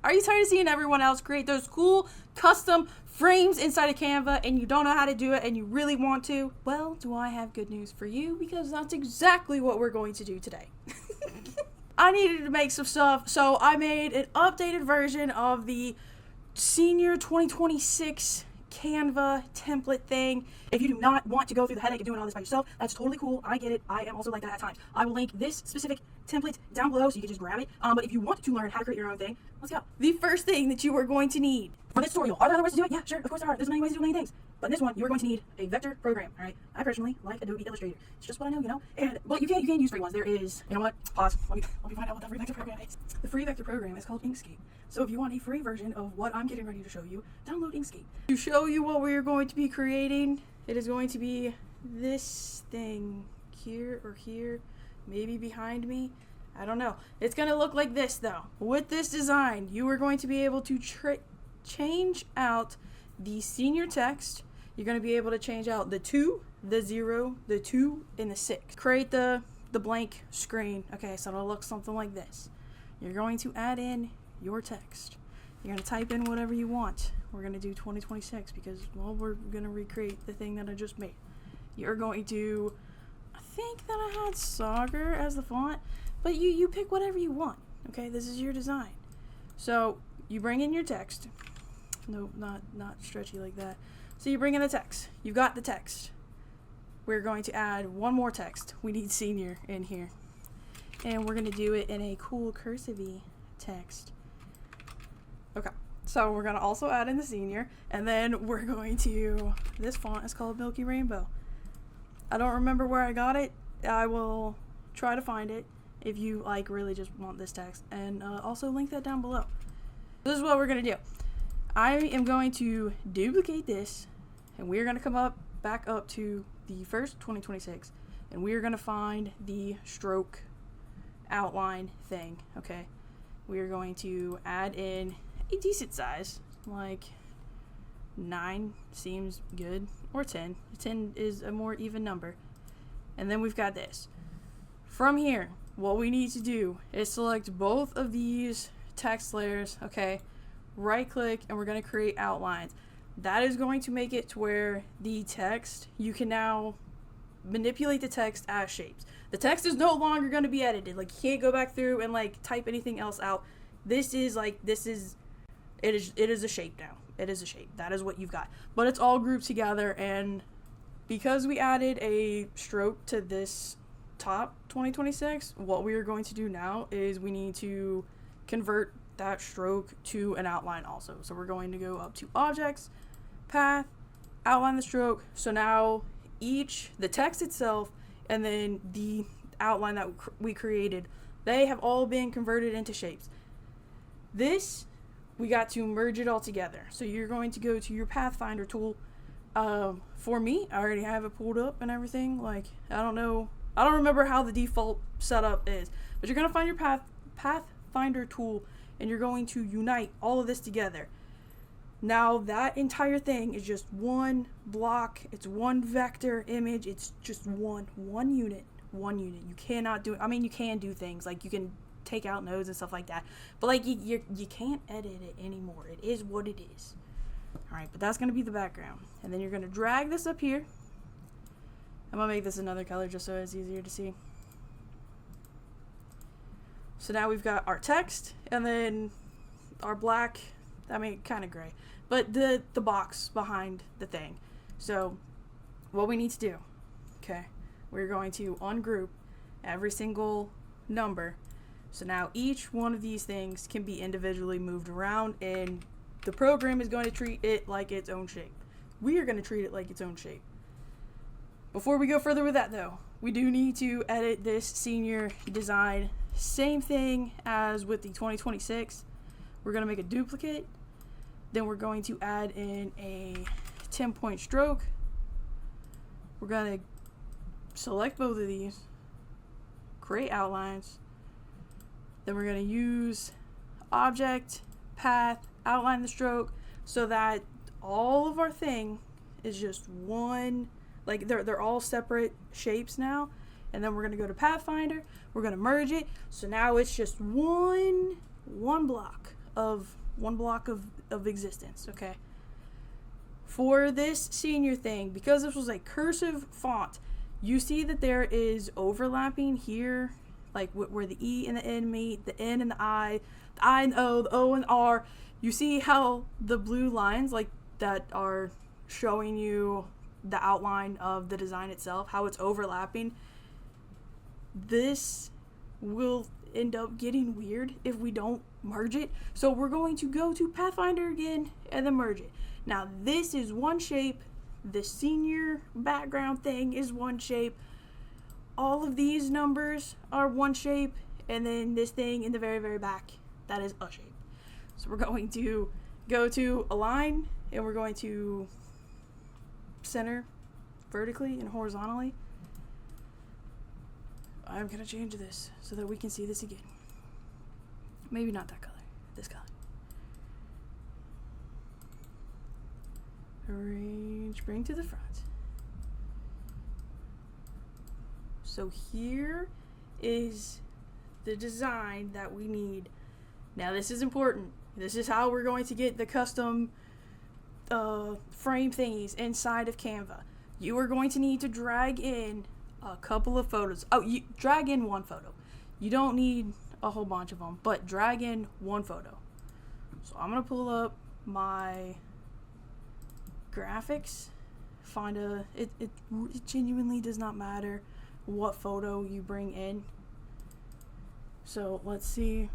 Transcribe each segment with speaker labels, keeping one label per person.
Speaker 1: Are you tired of seeing everyone else create those cool custom frames inside of Canva and you don't know how to do it and you really want to? Well, do I have good news for you, because that's exactly what we're going to do today. I needed to make some stuff, so I made an updated version of the Senior 2026 Canva template thing. If you do not want to go through the headache of doing all this by yourself, that's totally cool. I get it. I am also like that at times. I will link this specific template down below so you can just grab it. But if you want to learn how to create your own thing, let's go. The first thing that you are going to need for this tutorial, are there other ways to do it? Yeah, sure, of course there are. There's many ways to do many things. But in this one, you're going to need a vector program, all right? I personally like Adobe Illustrator. It's just what I know, you know? But you can use free ones. There is, you know what? Pause. Let me find out what the free vector program is. The free vector program is called Inkscape. So if you want a free version of what I'm getting ready to show you, download Inkscape. To show you what we're going to be creating, it is going to be this thing here or here, maybe behind me. I don't know. It's going to look like this though. With this design, you are going to be able to change out the senior text. You're going to be able to change out the 2, the 0, the 2, and the 6. Create the blank screen. Okay, so it'll look something like this. You're going to add in your text. You're going to type in whatever you want. We're going to do 2026 because, well, we're going to recreate the thing that I just made. You're going to, I think that I had Sagar as the font, but you pick whatever you want. Okay, this is your design. So you bring in your text. No, not stretchy like that. So you bring in the text. You've got the text. We're going to add one more text. We need senior in here. And we're going to do it in a cool cursive-y text. Okay, so we're going to also add in the senior. And then we're going to, this font is called Milky Rainbow. I don't remember where I got it. I will try to find it if you like really just want this text. And also link that down below. This is what we're going to do. I am going to duplicate this, and we're going to come back up to the first 2026, and we're going to find the stroke outline thing. Okay, we are going to add in a decent size, like 9 seems good, or 10. 10 is a more even number. And then we've got this. From here, what we need to do is select both of these text layers. Okay, right click, and we're going to create outlines. That is going to make it to where the text, you can now manipulate the text as shapes. The text is no longer going to be edited. Like, you can't go back through and like type anything else out. It is a shape now. It is a shape. That is what you've got. But it's all grouped together, and because we added a stroke to this top 2026, what we are going to do now is we need to convert that stroke to an outline also. So we're going to go up to objects, path, outline the stroke. So now the text itself and then the outline that we created, they have all been converted into shapes. This, we got to merge it all together. So you're going to go to your Pathfinder tool. For me, I already have it pulled up and everything. Like, I don't remember how the default setup is, but you're going to find your Pathfinder tool, and you're going to unite all of this together. Now that entire thing is just one block. It's one vector image. It's just one unit. You cannot do it. I mean, you can do things like you can take out nodes and stuff like that, but like you can't edit it anymore. It is what it is. All right, but that's going to be the background, and then you're going to drag this up here. I'm going to make this another color just so it's easier to see. So now we've got our text, and then our black, I mean, kind of gray, but the box behind the thing. So what we need to do, okay, we're going to ungroup every single number. So now each one of these things can be individually moved around, and the program is going to treat it like its own shape. We are going to treat it like its own shape. Before we go further with that though, we do need to edit this senior design. Same thing as with the 2026. We're going to make a duplicate. Then we're going to add in a 10-point stroke. We're going to select both of these, create outlines. Then we're going to use object, path, outline the stroke, so that all of our thing is just one, like they're all separate shapes now. And then we're going to go to Pathfinder. We're going to merge it. So now it's just one block of existence, okay? For this senior thing, because this was a cursive font, you see that there is overlapping here, like where the E and the N meet, the N and the I and the O and R. You see how the blue lines, like, that are showing you the outline of the design itself, how it's overlapping. This will end up getting weird if we don't merge it. So we're going to go to Pathfinder again and then merge it. Now this is one shape. The senior background thing is one shape. All of these numbers are one shape. And then this thing in the very, very back, that is a shape. So we're going to go to align, and we're going to center vertically and horizontally. I'm going to change this so that we can see this again. Maybe not that color, this color. Arrange, bring to the front. So here is the design that we need. Now this is important. This is how we're going to get the custom frame thingies inside of Canva. You are going to need to drag in a couple of photos. Oh, you drag in one photo. You don't need a whole bunch of them, but drag in one photo. So I'm gonna pull up my graphics. Find a. It genuinely does not matter what photo you bring in. So let's see.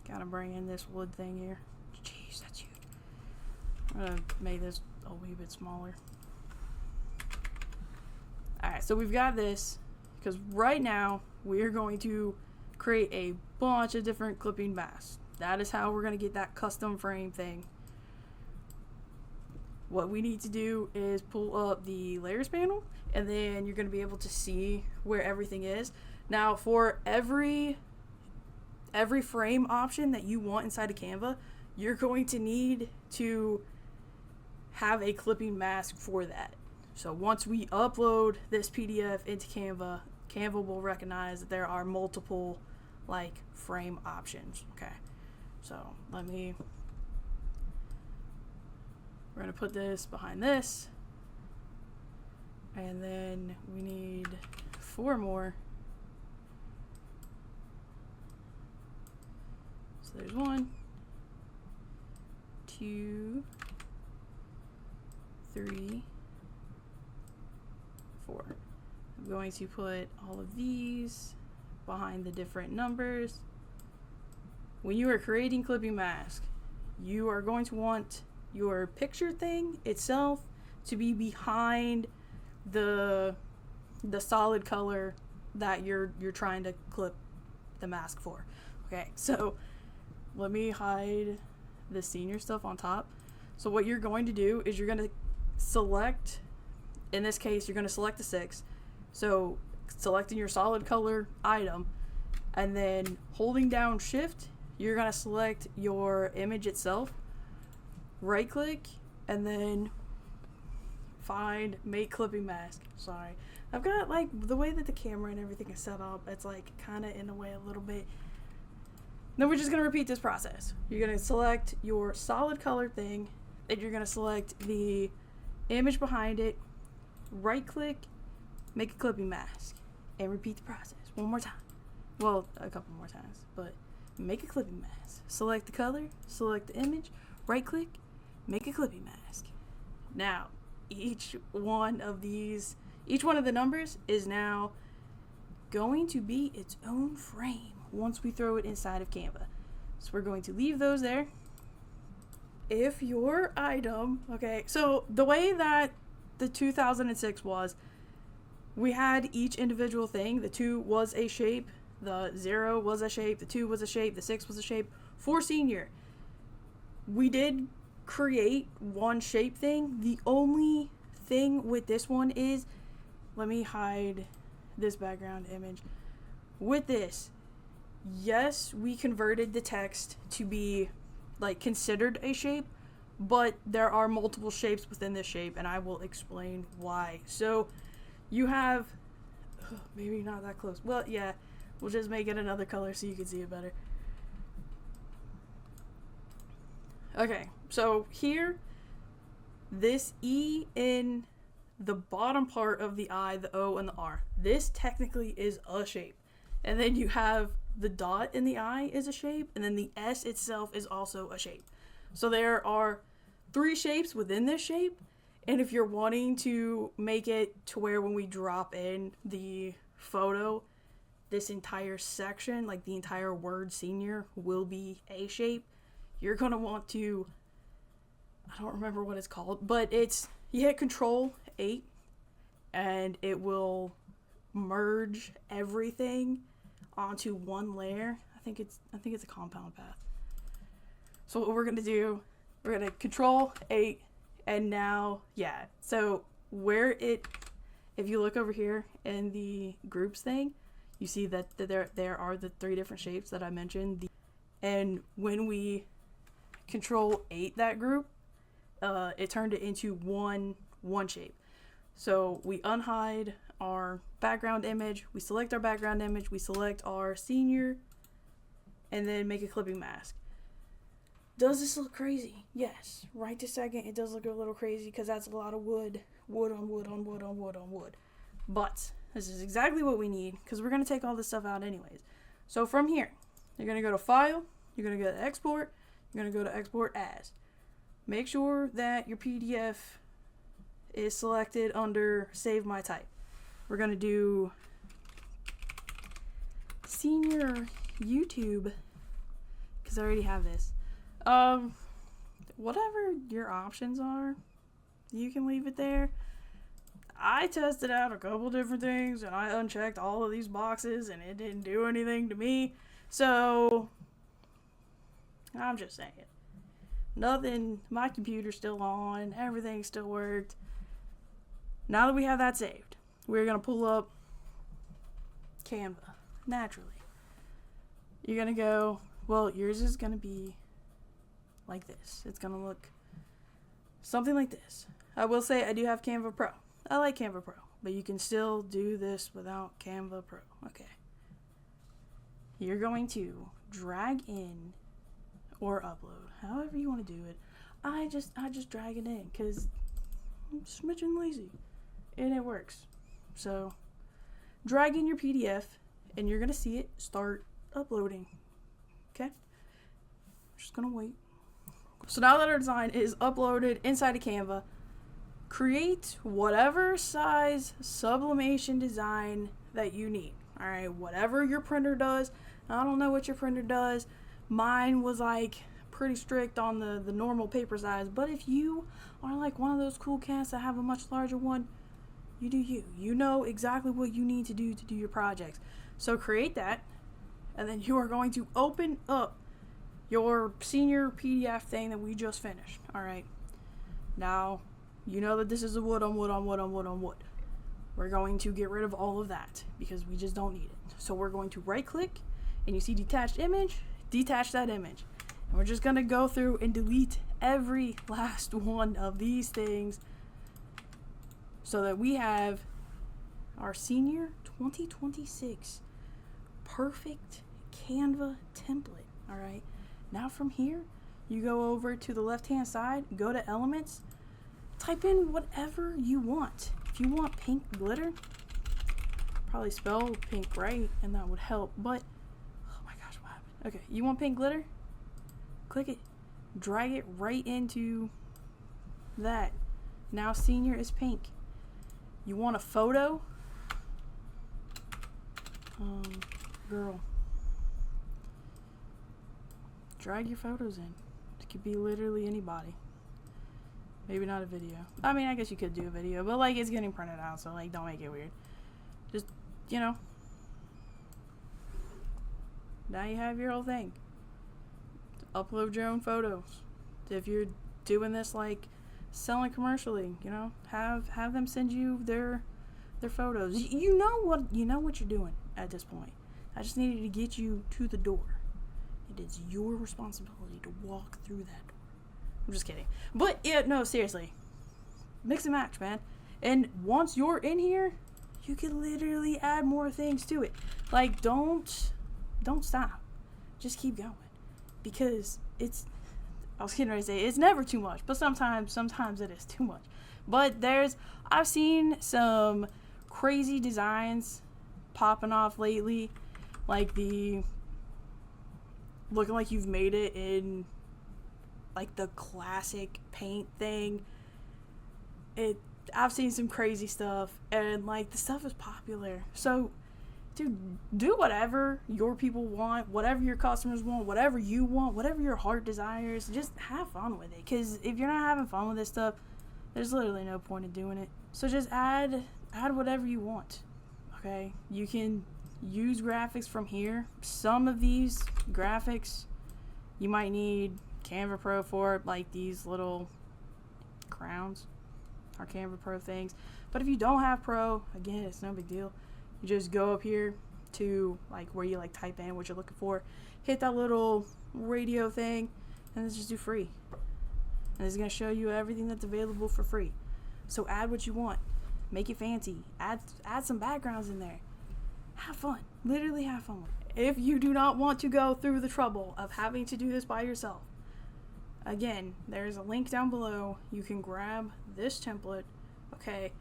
Speaker 1: Gotta bring in this wood thing here. Jeez, that's huge. I'm gonna make this a wee bit smaller. Alright, so we've got this, because right now we're going to create a bunch of different clipping masks. That is how we're going to get that custom frame thing. What we need to do is pull up the layers panel, and then you're going to be able to see where everything is. Now for every frame option that you want inside of Canva, you're going to need to have a clipping mask for that. So once we upload this PDF into Canva, Canva will recognize that there are multiple like frame options. Okay, so we're gonna put this behind this, and then we need 4 more. So there's 1, 2, 3, 4. I'm going to put all of these behind the different numbers. When you are creating clipping mask, you are going to want your picture thing itself to be behind the solid color that you're trying to clip the mask for. Okay, so let me hide the senior stuff on top. So what you're going to do is you're going to select, in this case, you're going to select the 6. So selecting your solid color item, and then holding down shift, you're going to select your image itself, right click, and then find make clipping mask. Sorry, I've got like the way that the camera and everything is set up, it's like kind of in the way a little bit. Then we're just going to repeat this process. You're going to select your solid color thing, and you're going to select the image behind it, right click, make a clipping mask, and repeat the process one more time. Well, a couple more times, but make a clipping mask. Select the color, select the image, right click, make a clipping mask. Now, each one of the numbers is now going to be its own frame once we throw it inside of Canva. So we're going to leave those there. If your item, okay, so the way that the 2006 was, we had each individual thing. The 2 was a shape, the 0 was a shape, the 2 was a shape, the 6 was a shape. For senior, we did create one shape thing. The only thing with this one is, let me hide this background image. With this, yes, we converted the text to be like considered a shape, but there are multiple shapes within this shape, and I will explain why. So you have, maybe not that close. Well, yeah, we'll just make it another color so you can see it better. Okay, so here, this E in the bottom part of the I, the O, and the R, this technically is a shape. And then you have the dot in the I is a shape, and then the S itself is also a shape. So there are 3 shapes within this shape, and if you're wanting to make it to where when we drop in the photo, this entire section, like the entire word senior, will be a shape, you're going to want to, I don't remember what it's called, but you hit Control 8 and it will merge everything onto one layer. I think it's a compound path. So what we're going to do, we're going to Control 8 and now, yeah. So if you look over here in the groups thing, you see that there are the 3 different shapes that I mentioned. And when we Control 8 that group, it turned it into one shape. So we unhide our background image, we select our background image, we select our senior, and then make a clipping mask. Does this look crazy? Yes. Right this second, it does look a little crazy because that's a lot of wood on wood on wood on wood on wood. But this is exactly what we need because we're going to take all this stuff out anyways. So from here, you're going to go to File, you're going to go to Export, you're going to go to Export As. Make sure that your PDF is selected under Save My Type. We're going to do Senior YouTube because I already have this. Whatever your options are, you can leave it there. I tested out a couple different things and I unchecked all of these boxes and it didn't do anything to me. So, I'm just saying. Nothing, my computer's still on, everything still worked. Now that we have that saved, we're going to pull up Canva, naturally. You're going to go, well, yours is going to be like this. It's going to look something like this. I will say I do have Canva Pro. I like Canva Pro, but you can still do this without Canva Pro. Okay. You're going to drag in or upload, however you want to do it. I just drag it in because I'm smidgen lazy, and it works. So drag in your PDF, and you're gonna see it start uploading. Okay. Just gonna wait. So now that our design is uploaded inside of Canva, create whatever size sublimation design that you need. All right, whatever your printer does. I don't know what your printer does. Mine was like pretty strict on the normal paper size, but if you are like one of those cool cats that have a much larger one, you do you. You know exactly what you need to do your projects. So create that, and then you are going to open up your senior PDF thing that we just finished. All right. Now, you know that this is a wood on wood on wood on wood on wood. We're going to get rid of all of that because we just don't need it. So we're going to right click, and you see detached image, detach that image. And we're just going to go through and delete every last one of these things so that we have our senior 2026 perfect Canva template. All right. Now from here, you go over to the left-hand side, go to Elements, type in whatever you want. If you want pink glitter, probably spell pink right, and that would help. But, oh my gosh, what happened? Okay, you want pink glitter? Click it. Drag it right into that. Now senior is pink. You want a photo? Girl. Drag your photos in. It could be literally anybody. Maybe not a video. I mean, I guess you could do a video, but like it's getting printed out, so like don't make it weird. Just, you know. Now you have your whole thing. Upload your own photos. If you're doing this like selling commercially, you know, have them send you their photos. You know what you're doing at this point. I just needed to get you to the door. It is your responsibility to walk through that door. I'm just kidding. But yeah, no, seriously. Mix and match, man. And once you're in here, you can literally add more things to it. Like don't stop. Just keep going. Because it's I was getting ready to say it's never too much, but sometimes it is too much. But I've seen some crazy designs popping off lately, like the looking like you've made it in like the classic paint thing. I've seen some crazy stuff, and like the stuff is popular. So dude, do whatever your people want, whatever your customers want, whatever you want, whatever your heart desires. Just have fun with it, because if you're not having fun with this stuff, there's literally no point in doing it. So just add whatever you want. Okay, you can use graphics from here. Some of these graphics you might need Canva Pro for, like these little crowns are Canva Pro things. But if you don't have Pro, again, it's no big deal. You just go up here to like where you like type in what you're looking for, hit that little radio thing, and then just do free. And it's gonna show you everything that's available for free. So add what you want, make it fancy, add some backgrounds in there. Have fun, literally have fun. If you do not want to go through the trouble of having to do this by yourself, again, there's a link down below. You can grab this template, okay,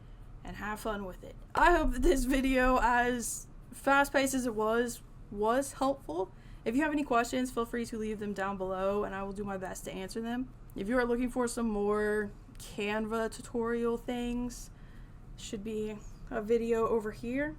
Speaker 1: and have fun with it. I hope that this video, as fast-paced as it was helpful. If you have any questions, feel free to leave them down below, and I will do my best to answer them. If you are looking for some more Canva tutorial things, should be a video over here.